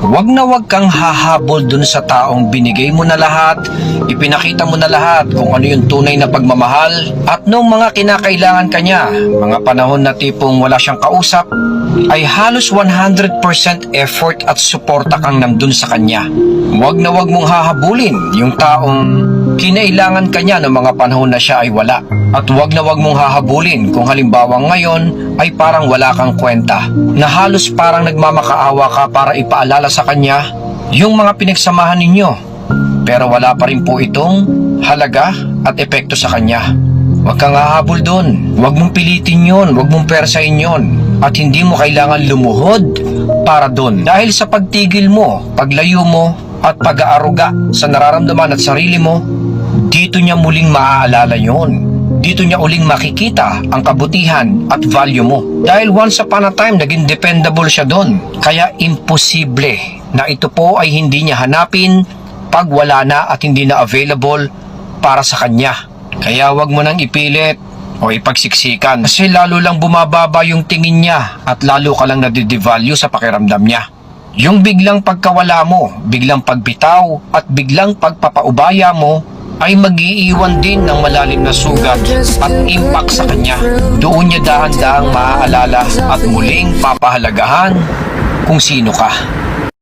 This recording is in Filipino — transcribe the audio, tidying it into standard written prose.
Wag na wag kang hahabol dun sa taong binigay mo na lahat, ipinakita mo na lahat kung ano yung tunay na pagmamahal, at nung mga kinakailangan ka niya, mga panahon na tipong wala siyang kausap, ay halos 100% effort at suporta kang nandun sa kanya. Wag na wag mong hahabulin yung taong kinailangan ka niya ng mga panahon na siya ay wala. At wag na wag mong hahabulin kung halimbawa ngayon ay parang wala kang kwenta, na halos parang nagmamakaawa ka para ipaalala sa kanya yung mga pinagsamahan ninyo. Pero wala pa rin po itong halaga at epekto sa kanya. Huwag kang hahabol doon. Huwag mong pilitin yon, huwag mong persahin yon. At hindi mo kailangan lumuhod para doon. Dahil sa pagtigil mo, paglayo mo, at pag-aaruga sa nararamdaman at sarili mo, dito niya muling maaalala yon. Dito niya uling makikita ang kabutihan at value mo. Dahil once upon a time, naging dependable siya doon. Kaya imposible na ito po ay hindi niya hanapin pag wala na at hindi na available para sa kanya. Kaya wag mo nang ipilit o ipagsiksikan, kasi lalo lang bumababa yung tingin niya at lalo ka lang nadidevalue sa pakiramdam niya. Yung biglang pagkawala mo, biglang pagbitaw at biglang pagpapaubaya mo ay mag-iiwan din ng malalim na sugat at impact sa kanya. Doon niya dahan-dahang maaalala at muling papahalagahan kung sino ka.